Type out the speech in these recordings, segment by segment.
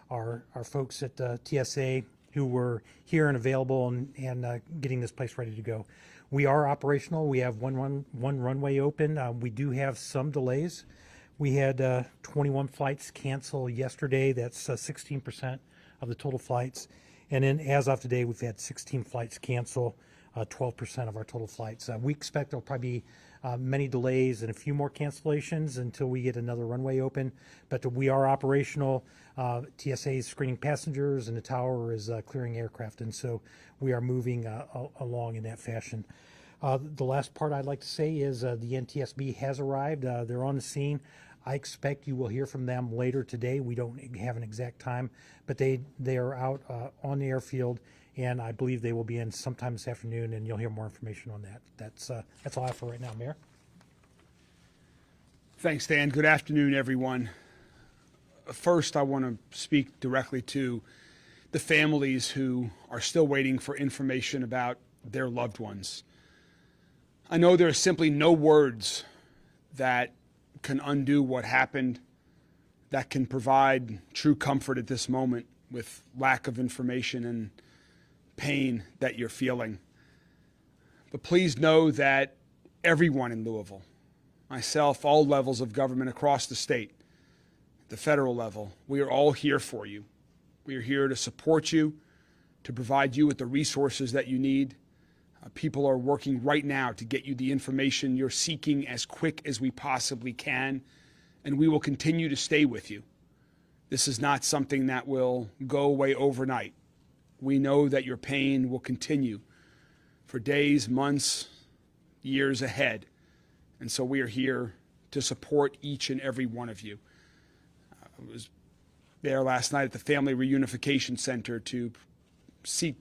our folks at TSA who were here and available and getting this place ready to go. We are operational. We have one runway open. We do have some delays. We had 21 flights cancel yesterday. That's 16% of the total flights. And then as of today, we've had 16 flights cancel, 12% of our total flights. We expect there'll probably be many delays and a few more cancellations until we get another runway open. But we are operational. TSA is screening passengers and the tower is clearing aircraft. And so we are moving along in that fashion. The last part I'd like to say is the NTSB has arrived. They're on the scene. I expect you will hear from them later today. We don't have an exact time, but they are out on the airfield, and I believe they will be in sometime this afternoon, and you'll hear more information on that. That's all I have for right now, Mayor. Thanks, Dan. Good afternoon, everyone. First, I want to speak directly to the families who are still waiting for information about their loved ones. I know there are simply no words that can undo what happened, that can provide true comfort at this moment with lack of information and pain that you're feeling. But please know that everyone in Louisville, myself, all levels of government across the state, the federal level, we are all here for you. We are here to support you, to provide you with the resources that you need. People are working right now to get you the information you're seeking as quick as we possibly can, and we will continue to stay with you. This is not something that will go away overnight. We know that your pain will continue for days, months, years ahead, and so we are here to support each and every one of you. I was there last night at the Family Reunification Center to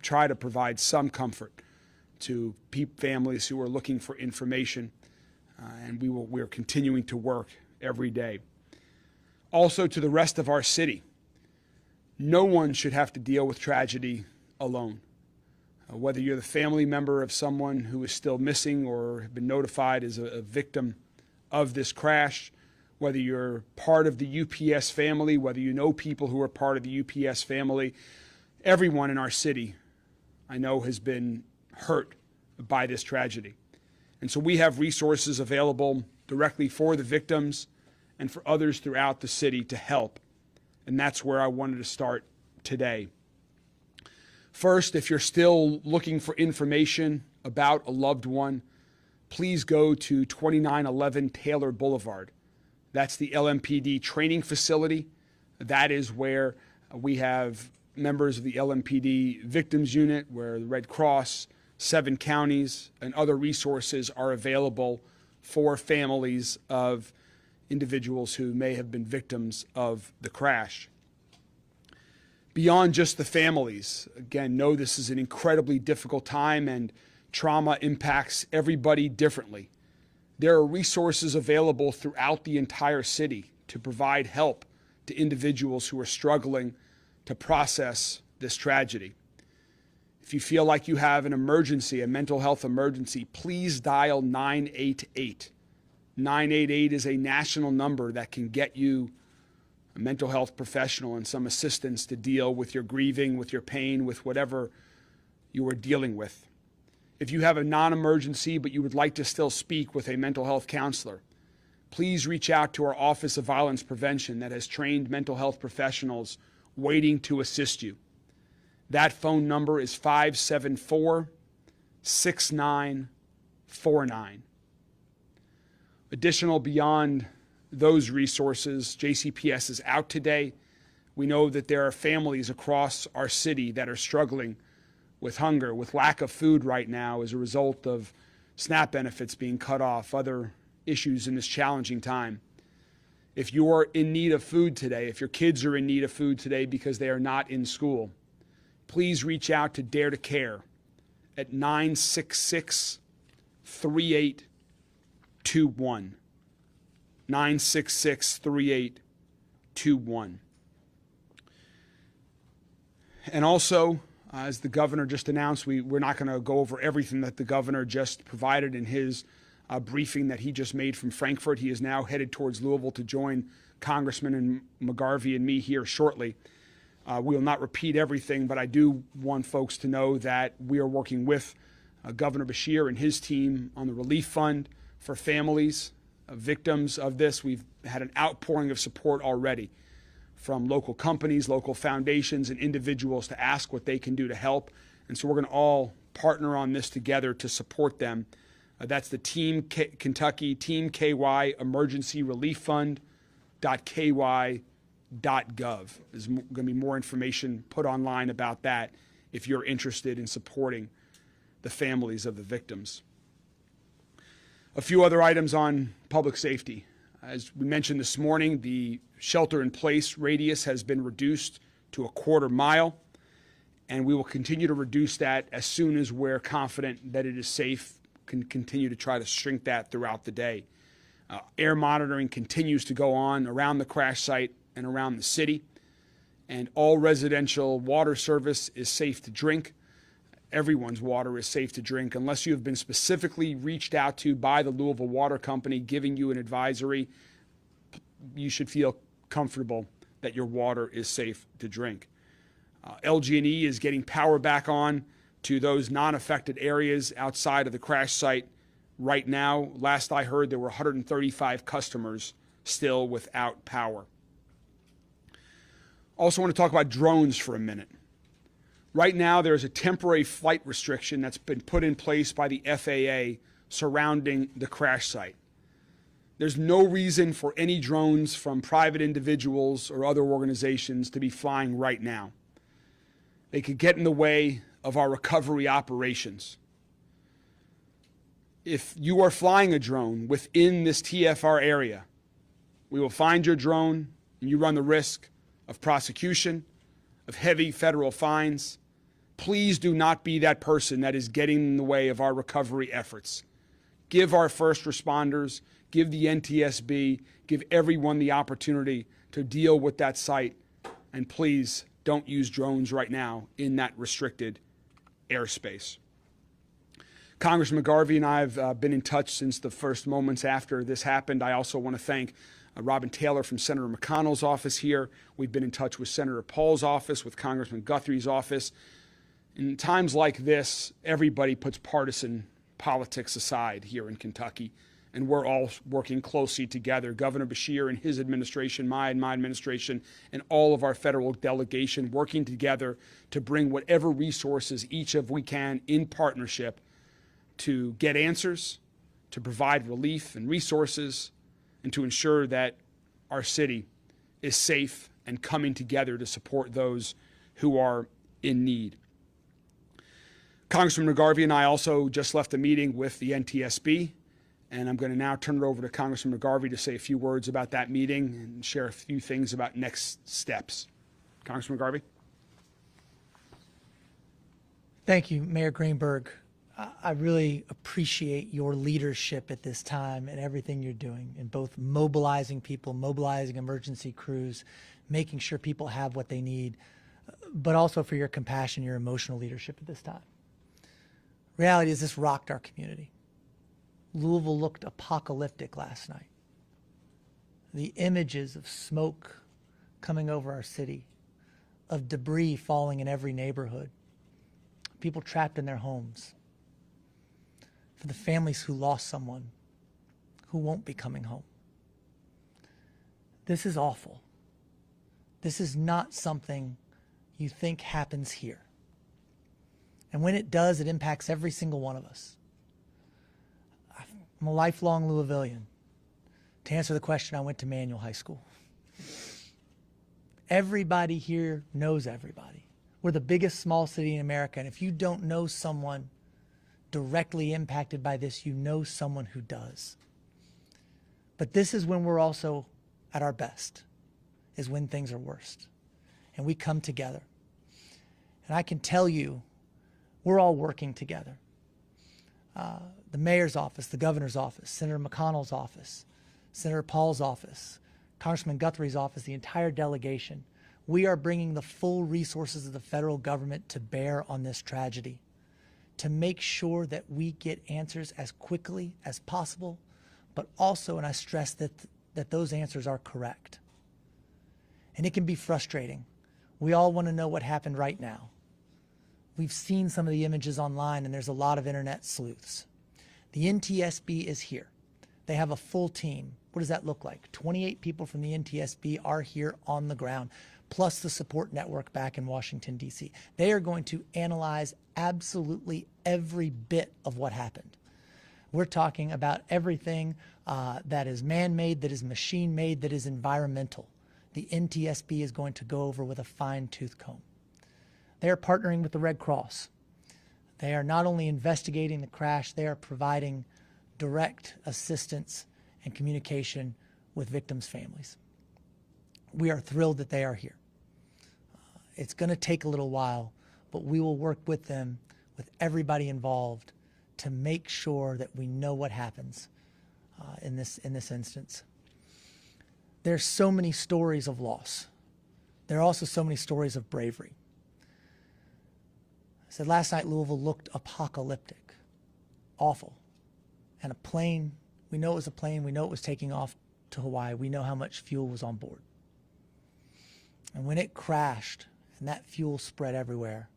try to provide some comfort to families who are looking for information, and we're continuing to work every day. Also, to the rest of our city, no one should have to deal with tragedy alone. Whether you're the family member of someone who is still missing or have been notified as a victim of this crash, whether you're part of the UPS family, whether you know people who are part of the UPS family, everyone in our city, I know, has been hurt by this tragedy. And so we have resources available directly for the victims and for others throughout the city to help. And that's where I wanted to start today. First, if you're still looking for information about a loved one, please go to 2911 Taylor Boulevard. That's the LMPD training facility. That is where we have members of the LMPD Victims Unit, where the Red Cross, 7 counties, and other resources are available for families of individuals who may have been victims of the crash. Beyond just the families, again, know this is an incredibly difficult time and trauma impacts everybody differently. There are resources available throughout the entire city to provide help to individuals who are struggling to process this tragedy. If you feel like you have an emergency, a mental health emergency, please dial 988. 988 is a national number that can get you a mental health professional and some assistance to deal with your grieving, with your pain, with whatever you are dealing with. If you have a non-emergency but you would like to still speak with a mental health counselor, please reach out to our Office of Violence Prevention that has trained mental health professionals waiting to assist you. That phone number is 574-6949. Additional beyond those resources, JCPS is out today. We know that there are families across our city that are struggling with hunger, with lack of food right now as a result of SNAP benefits being cut off, other issues in this challenging time. If you are in need of food today, if your kids are in need of food today because they are not in school, please reach out to Dare to Care at 966-3821. 966-3821. And also, as the governor just announced, we're not going to go over everything that the governor just provided in his briefing that he just made from Frankfurt. He is now headed towards Louisville to join Congressman McGarvey and me here shortly. We will not repeat everything, but I do want folks to know that we are working with Governor Beshear and his team on the relief fund for families of victims of this. We've had an outpouring of support already from local companies, local foundations, and individuals to ask what they can do to help. And so we're going to all partner on this together to support them. That's the Team Kentucky, Team KY Emergency Relief Fund.ky.gov. There's going to be more information put online about that if you're interested in supporting the families of the victims. A few other items on public safety. As we mentioned this morning, the shelter-in-place radius has been reduced to a quarter mile, and we will continue to reduce that as soon as we're confident that it is safe. Can continue to try to shrink that throughout the day. Air monitoring continues to go on around the crash site and around the city, and all residential water service is safe to drink. Everyone's water is safe to drink unless you have been specifically reached out to by the Louisville Water Company giving you an advisory. You should feel comfortable that your water is safe to drink. LG&E is getting power back on to those non-affected areas outside of the crash site right now. Last I heard, there were 135 customers still without power. Also want to talk about drones for a minute. Right now, there's a temporary flight restriction that's been put in place by the FAA surrounding the crash site. There's no reason for any drones from private individuals or other organizations to be flying right now. They could get in the way of our recovery operations. If you are flying a drone within this TFR area, we will find your drone and you run the risk of prosecution, of heavy federal fines. Please do not be that person that is getting in the way of our recovery efforts. Give our first responders, give the NTSB, give everyone the opportunity to deal with that site, and please don't use drones right now in that restricted airspace. Congressman McGarvey and I have been in touch since the first moments after this happened. I also want to thank Robin Taylor from Senator McConnell's office here. We've been in touch with Senator Paul's office, with Congressman Guthrie's office. In times like this, everybody puts partisan politics aside here in Kentucky, and we're all working closely together. Governor Beshear and his administration, my administration, and all of our federal delegation working together to bring whatever resources each of we can in partnership to get answers, to provide relief and resources, and to ensure that our city is safe and coming together to support those who are in need. Congressman McGarvey and I also just left a meeting with the NTSB, and I'm going to now turn it over to Congressman McGarvey to say a few words about that meeting and share a few things about next steps. Congressman McGarvey. Thank you, Mayor Greenberg. I really appreciate your leadership at this time and everything you're doing in both mobilizing people, mobilizing emergency crews, making sure people have what they need, but also for your compassion, your emotional leadership at this time. Reality is this rocked our community. Louisville looked apocalyptic last night. The images of smoke coming over our city, of debris falling in every neighborhood, people trapped in their homes, for the families who lost someone who won't be coming home. This is awful. This is not something you think happens here. And when it does, it impacts every single one of us. I'm a lifelong Louisvillian. To answer the question, I went to Manual High School. Everybody here knows everybody. We're the biggest small city in America, and if you don't know someone directly impacted by this, you know someone who does. But this is when we're also at our best, is when things are worst. And we come together. And I can tell you, we're all working together. The mayor's office, the governor's office, Senator McConnell's office, Senator Paul's office, Congressman Guthrie's office, the entire delegation. We are bringing the full resources of the federal government to bear on this tragedy, to make sure that we get answers as quickly as possible, but also, and I stress that those answers are correct. And it can be frustrating. We all want to know what happened right now. We've seen some of the images online, and there's a lot of internet sleuths. The NTSB is here. They have a full team. What does that look like? 28 people from the NTSB are here on the ground, plus the support network back in Washington, D.C. They are going to analyze absolutely every bit of what happened. We're talking about everything that is man-made, that is machine-made, that is environmental. The NTSB is going to go over with a fine-tooth comb. They are partnering with the Red Cross. They are not only investigating the crash, they are providing direct assistance and communication with victims' families. We are thrilled that they are here. It's going to take a little while, but we will work with them, with everybody involved, to make sure that we know what happens in this instance. There's so many stories of loss. There are also so many stories of bravery. I said last night Louisville looked apocalyptic, awful. And a plane, we know it was a plane, we know it was taking off to Hawaii, we know how much fuel was on board. And when it crashed and that fuel spread everywhere,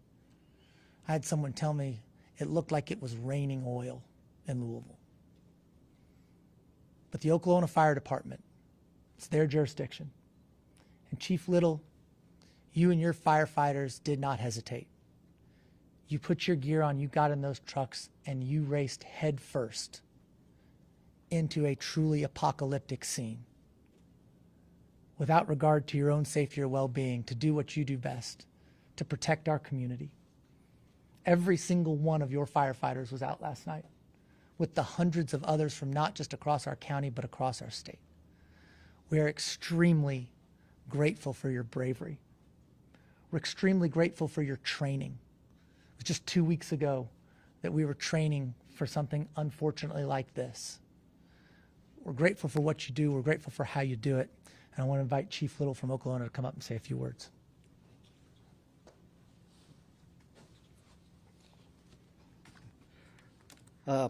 I had someone tell me it looked like it was raining oil in Louisville. But the Oklahoma Fire Department, it's their jurisdiction. And Chief Little, you and your firefighters did not hesitate. You put your gear on, you got in those trucks, and you raced head first into a truly apocalyptic scene without regard to your own safety or well-being, to do what you do best, to protect our community. Every single one of your firefighters was out last night with the hundreds of others from not just across our county, but across our state. We are extremely grateful for your bravery. We're extremely grateful for your training. It was just 2 weeks ago that we were training for something unfortunately like this. We're grateful for what you do. We're grateful for how you do it. And I want to invite Chief Little from Oklahoma to come up and say a few words. I'd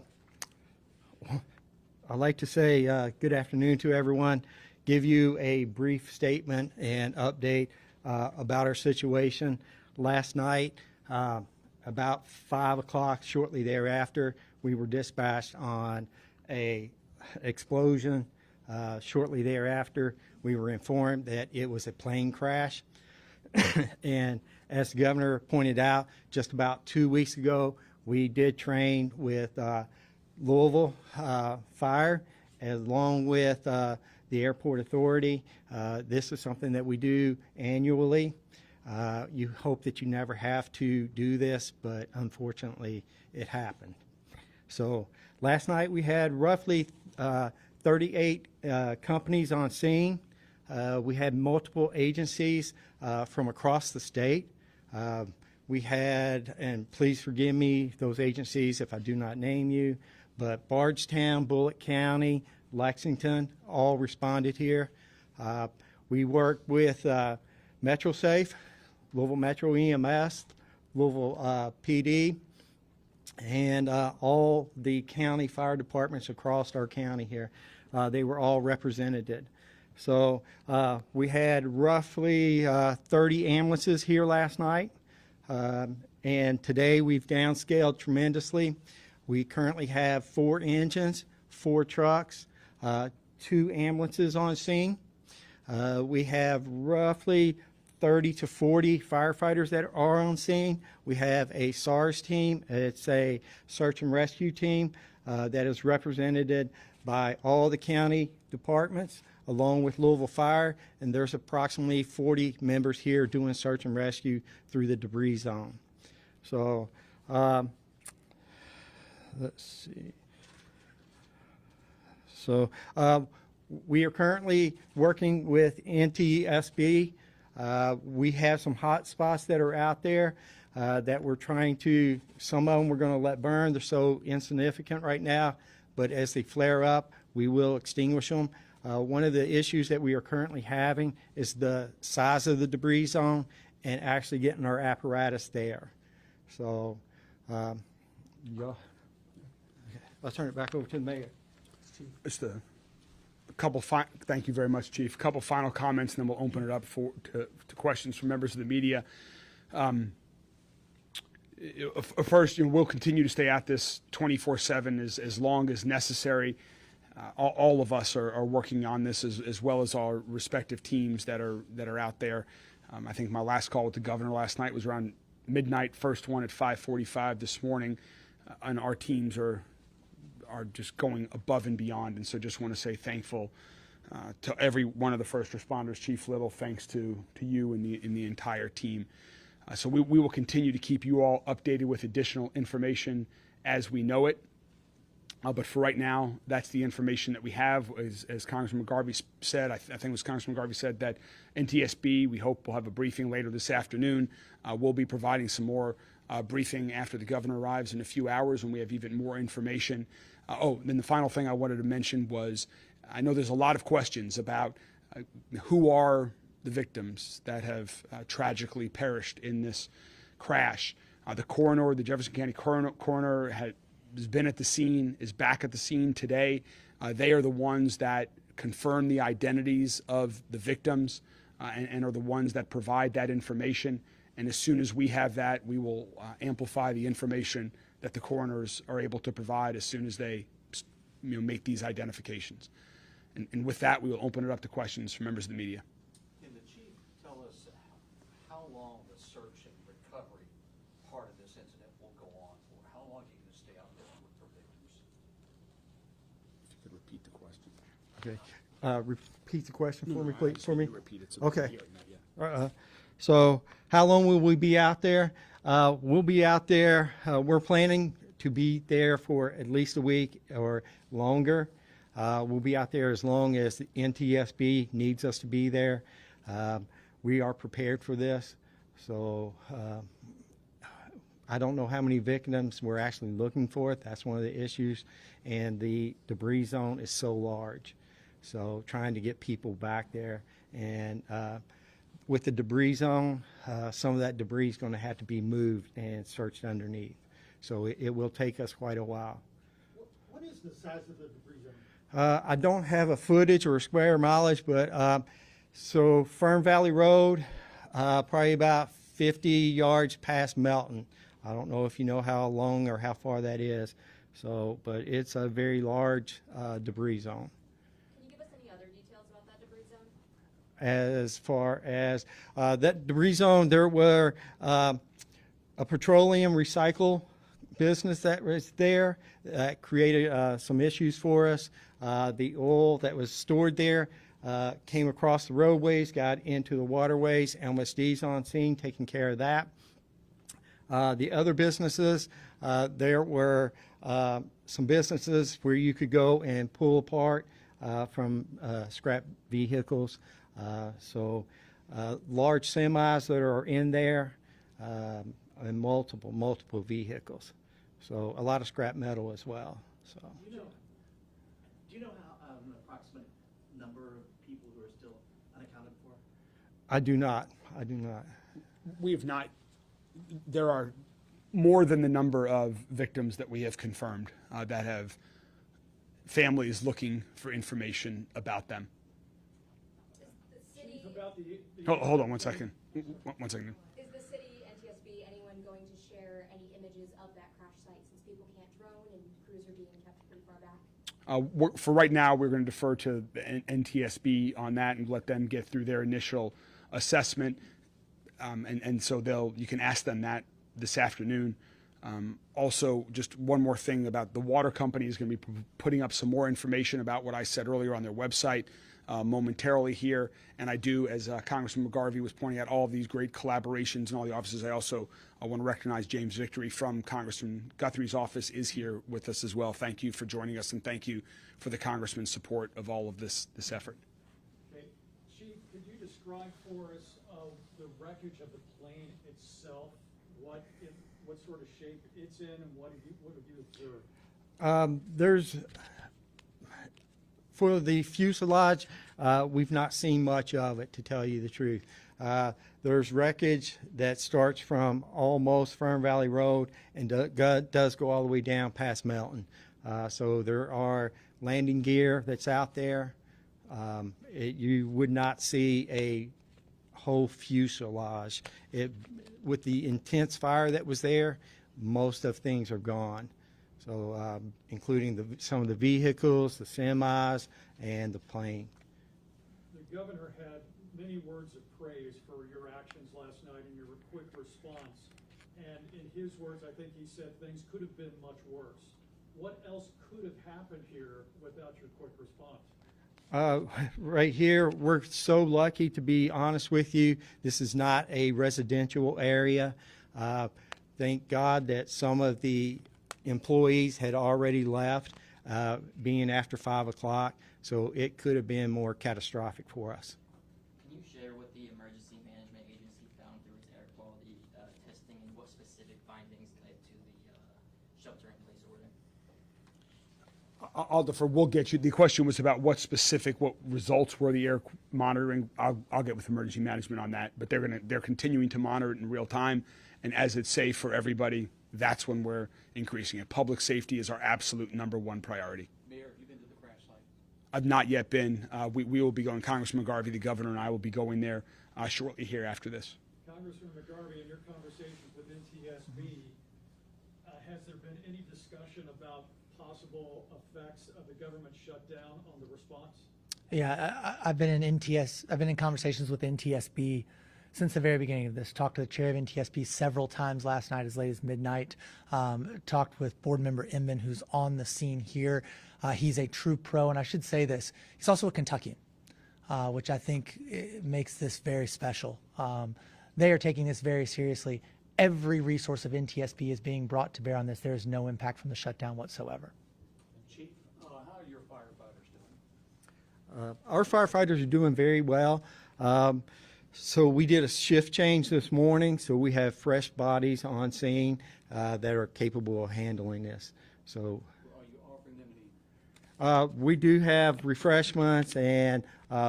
like to say good afternoon to everyone, give you a brief statement and update about our situation. Last night, about 5 o'clock, shortly thereafter, we were dispatched on a explosion. Shortly thereafter, we were informed that it was a plane crash. And as the governor pointed out, just about 2 weeks ago, we did train with Louisville Fire along with the Airport Authority. This is something that we do annually. You hope that you never have to do this, but unfortunately it happened. So last night we had roughly 38 companies on scene. We had multiple agencies from across the state. We had, and please forgive me, those agencies if I do not name you, but Bardstown, Bullitt County, Lexington, all responded here. We worked with MetroSafe, Louisville Metro EMS, Louisville PD, and all the county fire departments across our county here. They were all represented. So we had roughly 30 ambulances here last night. And today we've downscaled tremendously. We currently have 4 engines, 4 trucks, 2 ambulances on scene. We have roughly 30 to 40 firefighters that are on scene. We have a SARS team. It's a search and rescue team that is represented by all the county departments along with Louisville Fire, and there's approximately 40 members here doing search and rescue through the debris zone. So let's see. So we are currently working with NTSB. We have some hot spots that are out there that we're trying to, some of them we're going to let burn. They're so insignificant right now, but as they flare up, we will extinguish them. One of the issues that we are currently having is the size of the debris zone and actually getting our apparatus there. So I'll turn it back over to the mayor. It's the Thank you very much, Chief. A couple final comments, and then we'll open it up to questions from members of the media. First, we'll continue to stay at this 24/7 as long as necessary. All of us are working on this as well as our respective teams that are out there. I think my last call with the governor last night was around midnight. First one at 5:45 this morning, and our teams are just going above and beyond. And so, just want to say thankful to every one of the first responders. Chief Little, thanks to you and the entire team. So we will continue to keep you all updated with additional information as we know it. But for right now, that's the information that we have. As Congressman McGarvey said, I think it was Congressman McGarvey said that NTSB, we hope will have a briefing later this afternoon. We'll be providing some more briefing after the governor arrives in a few hours when we have even more information. Then the final thing I wanted to mention was, I know there's a lot of questions about who are the victims that have tragically perished in this crash. The coroner, the Jefferson County coroner, has been at the scene, is back at the scene today. They are the ones that confirm the identities of the victims and are the ones that provide that information. And as soon as we have that, we will amplify the information that the coroners are able to provide as soon as they make these identifications. And with that, we will open it up to questions from members of the media. Can the chief tell us how long the search and recovery part of this incident will go on for? How long are you going to stay out there to look for victims? If you could repeat the question. Okay. Repeat the question for me, please. For me. Repeat it. Okay. So how long will we be out there? We'll be out there. We're planning to be there for at least a week or longer. We'll be out there as long as the NTSB needs us to be there. We are prepared for this. So I don't know how many victims we're actually looking for. That's one of the issues. And the debris zone is so large. So trying to get people back there. And with the debris zone, some of that debris is going to have to be moved and searched underneath. So it will take us quite a while. What is the size of the debris zone? I don't have a footage or a square mileage, but so Fern Valley Road, probably about 50 yards past Melton. I don't know if you know how long or how far that is. So, but it's a very large debris zone. Can you give us any other details about that debris zone? As far as that debris zone, there were a petroleum recycle business that was there that created some issues for us. The oil that was stored there came across the roadways, got into the waterways. LMSD's on scene taking care of that. The other businesses, there were some businesses where you could go and pull apart from scrap vehicles. So large semis that are in there and multiple vehicles. So a lot of scrap metal as well. So. Do you know how an approximate number of people who are still unaccounted for? I do not. We have not. There are more than the number of victims that we have confirmed that have families looking for information about them. City, Hold on 1 second. 1 second. is the city, NTSB, anyone going to share any images of that crash site since people can't drone and crews are being kept pretty far back? For right now, we're going to defer to the NTSB on that and let them get through their initial assessment. And so you can ask them that this afternoon. Also, just one more thing about the water company is going to be putting up some more information about what I said earlier on their website momentarily here. And I do, as Congressman McGarvey was pointing out, all of these great collaborations and all the offices. I also want to recognize James Victory from Congressman Guthrie's office is here with us as well. Thank you for joining us, and thank you for the Congressman's support of all of this effort. Okay. Chief, could you describe for us the wreckage of the plane itself, what sort of shape it's in, and what have you observed? There's, for the fuselage, we've not seen much of it, to tell you the truth. There's wreckage that starts from almost Fern Valley Road and does go all the way down past Melton. So there are landing gear that's out there. You would not see a whole fuselage. With the intense fire that was there, most of things are gone. So including some of the vehicles, the semis, and the plane. The governor had many words of praise for your actions last night and your quick response. And in his words, I think he said things could have been much worse. What else could have happened here without your quick response? Right here, we're so lucky, to be honest with you. This is not a residential area. Thank God that some of the employees had already left, being after 5 o'clock, so it could have been more catastrophic for us. Can you share what the Emergency Management Agency found through its air quality testing, and what specific findings led to the shelter-in-place order? I'll defer. We'll get you. The question was about what results were the air monitoring. I'll get with emergency management on that, but they're continuing to monitor it in real time, and as it's safe for everybody, that's when we're increasing it. Public safety is our absolute #1 priority. Mayor, have you been to the crash site? I've not yet been. We will be going. Congressman McGarvey, the governor, and I will be going there shortly here after this. Congressman McGarvey, in your conversations with NTSB, has there been any discussion about possible effects of the government shutdown on the response? Yeah, I've been in conversations with NTSB since the very beginning of this. Talked to the chair of NTSB several times last night, as late as midnight. Talked with board member Inman, who's on the scene here. He's a true pro, and I should say this, he's also a Kentuckian, which I think makes this very special. They are taking this very seriously. Every resource of NTSB is being brought to bear on this. There is no impact from the shutdown whatsoever. Chief, how are your firefighters doing? Our firefighters are doing very well. So we did a shift change this morning, so we have fresh bodies on scene that are capable of handling this. So Are you offering them any? we do have refreshments, and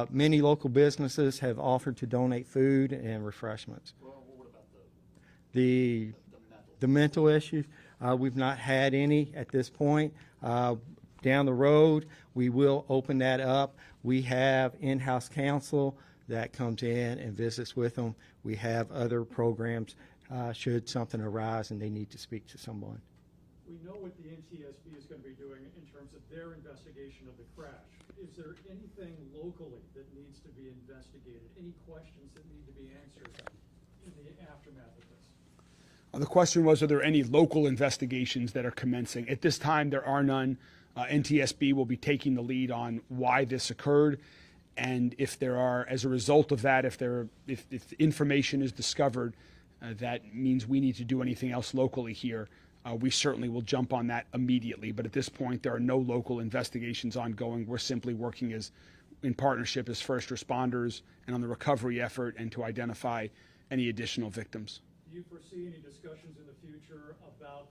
many local businesses have offered to donate food and refreshments. Well, what about the The mental issues, we've not had any at this point. Down the road, we will open that up. We have in-house counsel that comes in and visits with them. We have other programs should something arise and they need to speak to someone. We know what the NTSB is going to be doing in terms of their investigation of the crash. Is there anything locally that needs to be investigated? Any questions that need to be answered in the aftermath of this? The question was, are there any local investigations that are commencing? At this time, there are none. NTSB will be taking the lead on why this occurred, and if there are, as a result of that, if information is discovered that means we need to do anything else locally here, we certainly will jump on that immediately. But at this point, there are no local investigations ongoing. We're simply working in partnership as first responders and on the recovery effort and to identify any additional victims. Do you foresee any discussions in the future about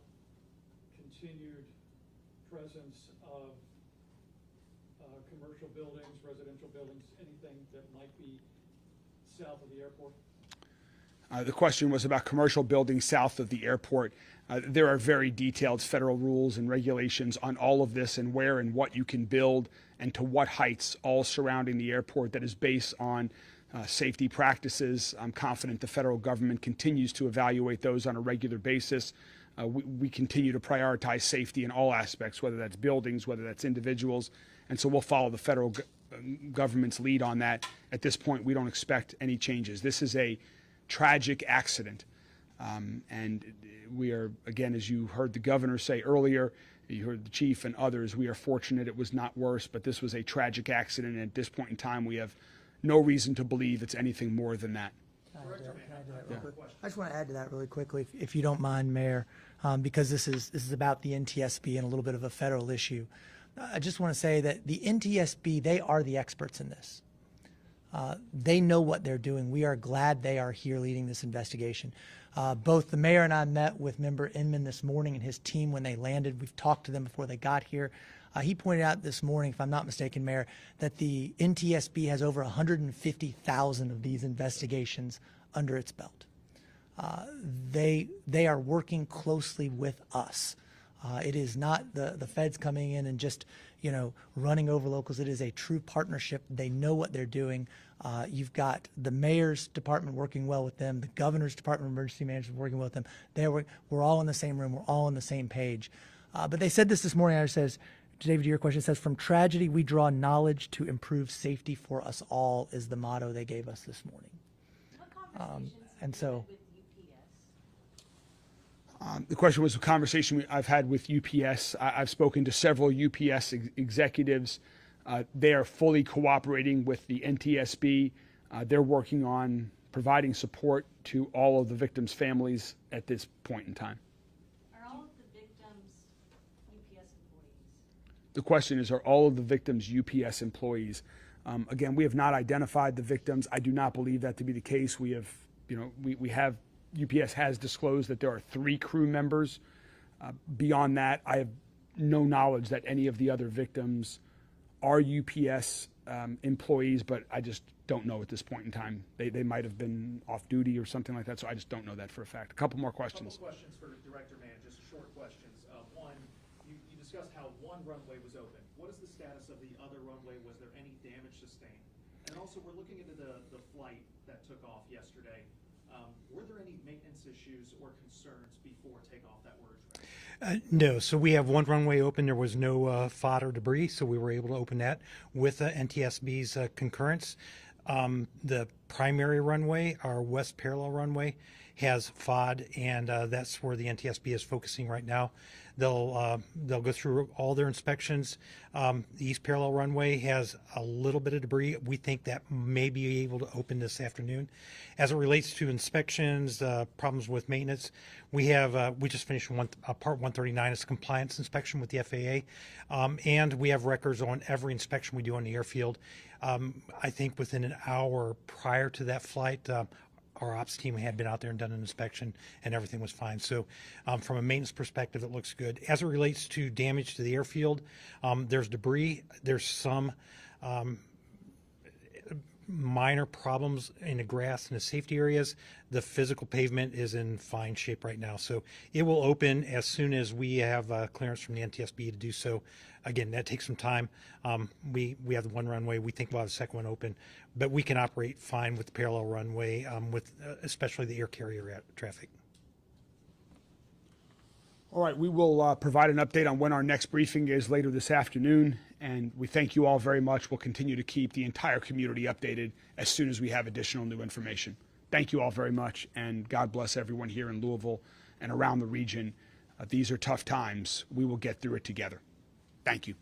continued presence of commercial buildings, residential buildings, anything that might be south of the airport? The question was about commercial buildings south of the airport. There are very detailed federal rules and regulations on all of this and where and what you can build and to what heights, all surrounding the airport, that is based on safety practices. I'm confident the federal government continues to evaluate those on a regular basis. We continue to prioritize safety in all aspects, whether that's buildings, whether that's individuals, and so we'll follow the federal government's lead on that. At this point, we don't expect any changes. This is a tragic accident, and we are, again, as you heard the governor say earlier, you heard the chief and others, we are fortunate it was not worse, but this was a tragic accident, and at this point in time, we have no reason to believe it's anything more than that. I just want to add to that really quickly, if you don't mind, Mayor, because this is about the NTSB and a little bit of a federal issue. I just want to say that the NTSB, they are the experts in this. They know what they're doing. We are glad they are here leading this investigation. Both the mayor and I met with Member Inman this morning and his team when they landed. We've talked to them before they got here. He pointed out this morning, if I'm not mistaken, Mayor, that the NTSB has over 150,000 of these investigations under its belt. They are working closely with us. It is not the feds coming in and just, running over locals. It is a true partnership. They know what they're doing. You've got the mayor's department working well with them, the governor's department of emergency management working well with them. We're all in the same room. We're all on the same page. But they said this morning. It says, David, to your question, it says, "From tragedy, we draw knowledge to improve safety for us all," is the motto they gave us this morning. What conversations and so. with UPS? The question was a conversation I've had with UPS. I've spoken to several UPS executives. They are fully cooperating with the NTSB. They're working on providing support to all of the victims' families at this point in time. Are all of the victims UPS employees? The question is, are all of the victims UPS employees? Again, we have not identified the victims. I do not believe that to be the case. We have, UPS has disclosed that there are 3 crew members. Beyond that, I have no knowledge that any of the other victims are UPS employees, but I just don't know at this point in time. They might have been off duty or something like that, so I just don't know that for a fact. A couple more questions. Couple questions for Director Mann, just short questions. One, you discussed how one runway was open. What is the status of the other runway? Was there any damage sustained? And also, we're looking into the flight that took off yesterday. Were there any maintenance issues or concerns before takeoff that were addressed? No, so we have one runway open. There was no fodder debris, so we were able to open that with NTSB's concurrence. The primary runway, our west parallel runway, has FOD, and that's where the NTSB is focusing right now. They'll go through all their inspections. The east parallel runway has a little bit of debris. We think that may be able to open this afternoon. As it relates to inspections, problems with maintenance, we just finished part 139. It's a compliance inspection with the FAA, and we have records on every inspection we do on the airfield. I think within an hour prior to that flight, our ops team had been out there and done an inspection, and everything was fine. So from a maintenance perspective, it looks good. As it relates to damage to the airfield, there's debris. There's some minor problems in the grass and the safety areas. The physical pavement is in fine shape right now. So it will open as soon as we have clearance from the NTSB to do so. Again, that takes some time. We have the one runway. We think we'll have the second one open, but we can operate fine with the parallel runway, with especially the air carrier traffic. All right, we will provide an update on when our next briefing is later this afternoon, and we thank you all very much. We'll continue to keep the entire community updated as soon as we have additional new information. Thank you all very much, and God bless everyone here in Louisville and around the region. These are tough times. We will get through it together. Thank you.